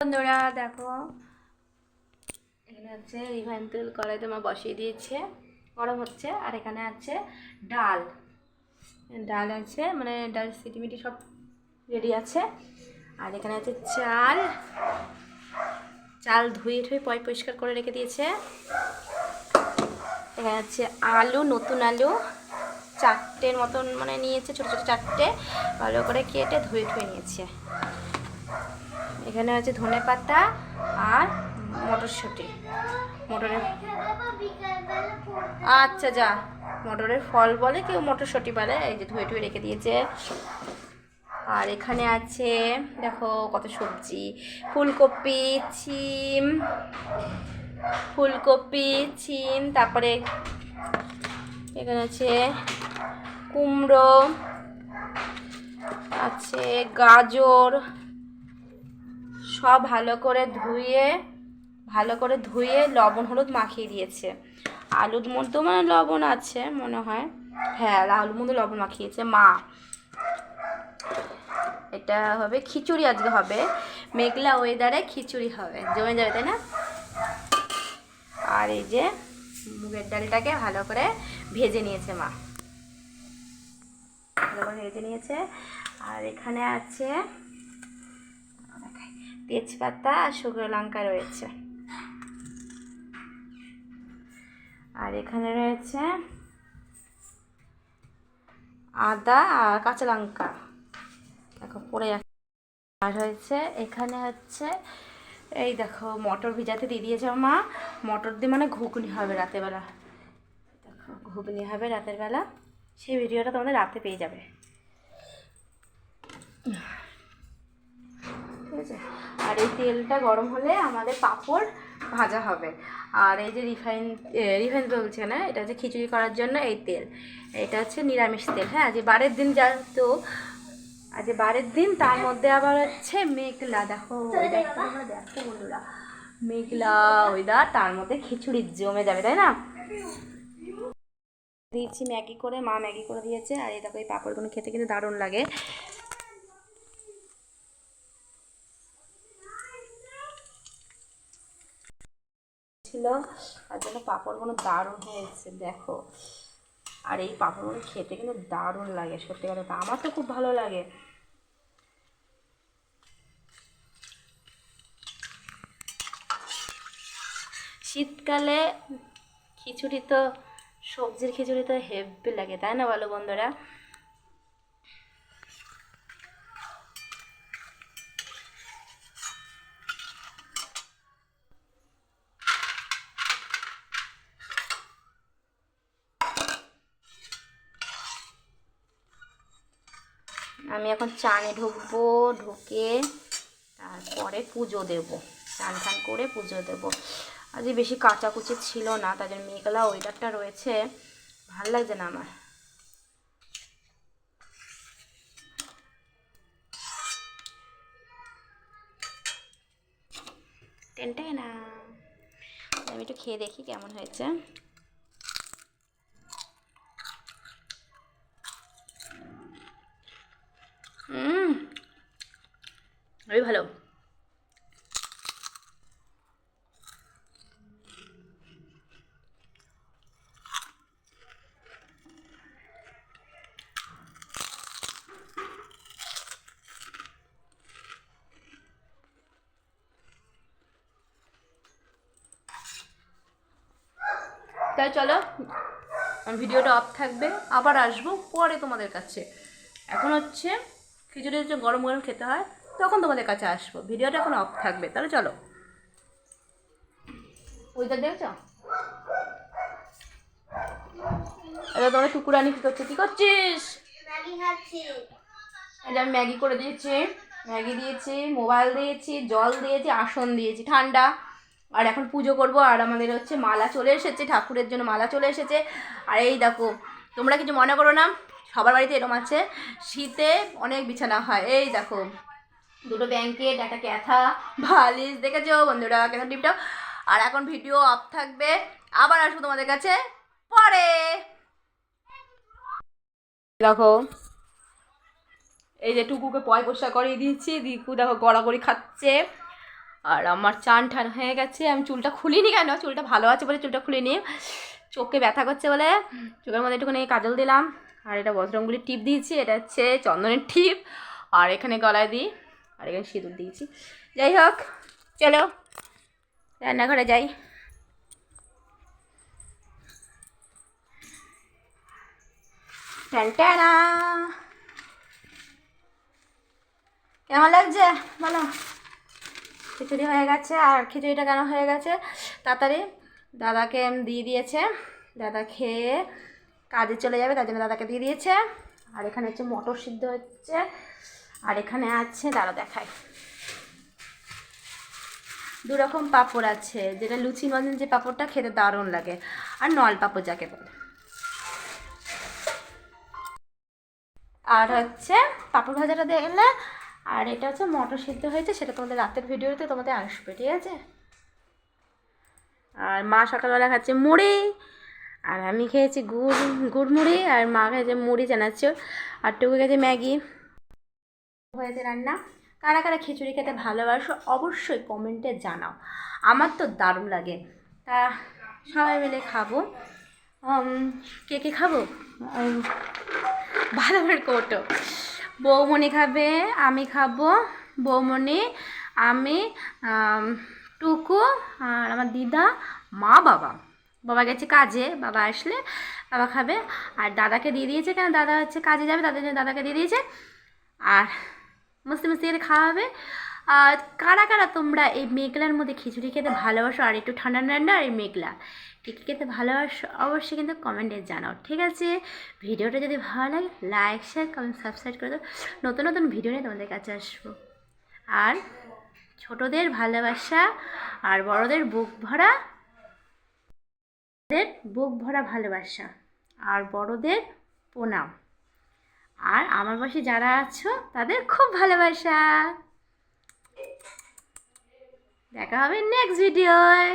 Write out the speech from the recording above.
বন্ধুরা দেখো, এখানে হচ্ছে রিফাইন তেল কড়াইতে মা বসিয়ে দিয়েছে, গরম হচ্ছে। আর এখানে আছে ডাল ডাল আছে, মানে ডাল সিটিমিটি সব রেডি আছে। আর এখানে আছে চাল চাল ধুয়ে ধুয়ে পরিষ্কার করে রেখে দিয়েছে। এখানে আছে আলু, নতুন আলু চারটের মতন মানে নিয়েছে, ছোটো ছোটো চারটে, ভালো করে কেটে ধুয়ে ধুয়ে নিয়েছে। এখানে আছে ধনে পাতা আর মটরশুঁটি, মটরের আচ্ছা যা মটরের ফল বলে, কেউ মটরশুঁটি বলে। এই যে ধুয়ে ধুয়ে রেখে দিয়েছে। আর এখানে আছে দেখো কত সবজি, ফুলকপি, সিম, তারপরে এখানে আছে কুমড়ো, আছে গাজর, সব ভালো করে ধুয়ে লবণ হলুদ মাখিয়ে দিয়েছে। আলুর মধ্যেও মানে লবণ আছে মনে হয়, হ্যাঁ আলুর মধ্যে লবণ মাখিয়েছে মা। এটা হবে খিচুড়ি, আজকে হবে মেঘলা ওয়েদারে খিচুড়ি হবে, জমে যাবে তাই না। আর এই যে মুগের ডালটাকে ভালো করে ভেজে নিয়েছে মা, ভালো করে ভেজে নিয়েছে। আর এখানে আছে তেজপাতা আর শুকনো লঙ্কা রয়েছে। আর এখানে রয়েছে আদা আর কাঁচা লঙ্কা, দেখো পড়ে যাচ্ছে। আর হয়েছে এখানে হচ্ছে এই দেখো মটর ভিজাতে দিয়ে দিয়েছে মা, মটর দিয়ে মানে ঘুগনি হবে রাতের বেলা। দেখো ঘুগনি হবে রাতের বেলা, সেই ভিডিওটা তোমাদের রাতে পেয়ে যাবে, ঠিক আছে। আর এই তেলটা গরম হলে আমাদের পাঁপড় ভাজা হবে। আর এই যে রিফাইন বলছে না, এটা হচ্ছে খিচুড়ি করার জন্য এই তেল, এটা হচ্ছে নিরামিষ তেল। হ্যাঁ আজ বারের দিন, তো আজ বারের দিন, তার মধ্যে আবার হচ্ছে মেঘলা, দেখো দেখো বন্ধুরা মেঘলা ওয়েদার, তার মধ্যে খিচুড়ি জমে যাবে তাই না। দিয়েছি ম্যাগি করে, মা ম্যাগি করে দিয়েছে। আর এই দেখো এই পাঁপড়গুলো খেতে কিন্তু দারুণ লাগে। ছিল তার জন্য পাঁপড়গুলো দারুণ হয়েছে দেখো। আর এই পাঁপড়গুলো খেতে কিন্তু দারুণ লাগে, সত্যি কথা, আমার তো খুব ভালো লাগে। শীতকালে খিচুড়ি তো, সবজির খিচুড়ি তো হেভি লাগে তাই না, বলো বন্ধুরা। আমি এখন চানে ঢুকবো, ঢুকে তারপরে পুজো দেব, চান টান করে পুজো দেব। আজকে বেশি কাচাকুচি ছিল না, তাদের মেঘলা ওয়েদারটা রয়েছে, ভাল লাগছে না আমার। টেনটাই না, আমি একটু খেয়ে দেখি কেমন হয়েছে। খুবই ভালো। তাই চলো, ভিডিওটা অফ থাকবে, আবার আসবো পরে তোমাদের কাছে। এখন হচ্ছে খিচুড়ি হচ্ছে গরম গরম খেতে হয়, তখন তোমাদের কাছে আসবো। ভিডিওটা এখন অফ থাকবে, তাহলে চলো। ওইটা দেখছো, এটা তোমার টুকুরানি কি করছে, কি করছিস? এটা আমি ম্যাগি করে দিয়েছি, ম্যাগি দিয়েছি, মোবাইল দিয়েছি, জল দিয়েছি, আসন দিয়েছি ঠান্ডা। আর এখন পুজো করব। আর আমাদের হচ্ছে মালা চলে এসেছে, ঠাকুরের জন্য মালা চলে এসেছে। আর এই দেখো, তোমরা কিছু মনে করো না, সবার বাড়িতে এরকম আছে, শীতে অনেক বিছানা হয়। এই দেখো দুটো ব্ল্যাঙ্কেট, একটা ক্যাথা, বালিশ, দেখেছো বন্ধুরা ক্যাথা টিপটা। আর এখন ভিডিও অফ থাকবে, আবার আসবো তোমাদের কাছে পরে। দেখো এই যে টুকুকে পরিষ্কার করিয়ে দিয়েছি, দিকু দেখো গড়াগড়ি খাচ্ছে। আর আমার চান ঠান হয়ে গেছে। আমি চুলটা খুলিনি, কেন চুলটা ভালো আছে বলে চুলটা খুলিনি, চোখে ব্যথা করছে বলে চোখের মধ্যে একটুখানি কাজল দিলাম। আর এটা বজরঙ্গলির টিপ দিয়েছি, এটা হচ্ছে চন্দনের টিপ, আর এখানে গলায় দিই, আর এখানে সিঁদুর দিয়েছি। যাই হোক, চলো রান্নাঘরে যাই। টানটানা, কেমন লাগছে বলো? খিচুড়ি হয়ে গেছে। আর খিচুড়িটা কেন হয়ে গেছে তাড়াতাড়ি, দাদাকে দিয়ে দিয়েছে, দাদা খেয়ে কাজে চলে যাবে, তার জন্য দাদাকে দিয়ে দিয়েছে। আর এখানে হচ্ছে মটর সিদ্ধ হচ্ছে, আর এখানে আছে, দাদা দেখায়, দু রকম পাঁপড় আছে, যেটা লুচি মতন যে পাঁপড়টা খেতে দারুণ লাগে, আর নল পাঁপড় যাকে বলে। আর হচ্ছে পাঁপড় ভাজাটা দেখলে, আর এটা হচ্ছে মটর সিদ্ধ হয়েছে, সেটা তোমাদের রাতের ভিডিওতে তোমাদের আসবে, ঠিক আছে। আর মা সকালবেলা খাচ্ছে মুড়ি, আর আমি খেয়েছি গুড় মুড়ি, আর মা খেয়েছে মুড়ি চানাচুর, আর টুকু খেয়েছে ম্যাগি। হয়েছে রান্না। কারা কারা খিচুড়ি খেতে ভালোবাসো অবশ্যই কমেন্টে জানাও, আমার তো দারুণ লাগে। তা সবাই মিলে খাবো। কে কে খাবো? বাদামের কৌটো, বৌমণি খাবে, আমি খাবো, বৌমণি, আমি, টুকু, আর আমার দিদা, মা, বাবা। বাবা গেছে কাজে, বাবা আসলে বাবা খাবে। আর দাদাকে দিয়ে দিয়েছে, কেন দাদা হচ্ছে কাজে যাবে, তাদের জন্য দাদাকে দিয়ে দিয়েছে। আর মস্তি মস্তি করে খাওয়া হবে। আর কারা কারা তোমরা এই মেঘলার মধ্যে খিচুড়ি খেতে ভালোবাসো, আর একটু ঠান্ডা ঠান্ডা আর এই মেঘলা কী কী খেতে ভালোবাসো অবশ্যই কিন্তু কমেন্টে জানাও, ঠিক আছে। ভিডিওটা যদি ভালো লাগে লাইক শেয়ার কমেন্ট সাবস্ক্রাইব করে দাও, নতুন নতুন ভিডিও নিয়ে তোমাদের কাছে আসবো। আর ছোটদের ভালোবাসা আর বড়দের বুক ভরা ভালোবাসা, আর বড়দের প্রণাম, আর আমার পাশে যারা আছো তাদের খুব ভালোবাসা। দেখা হবে নেক্সট ভিডিওয়।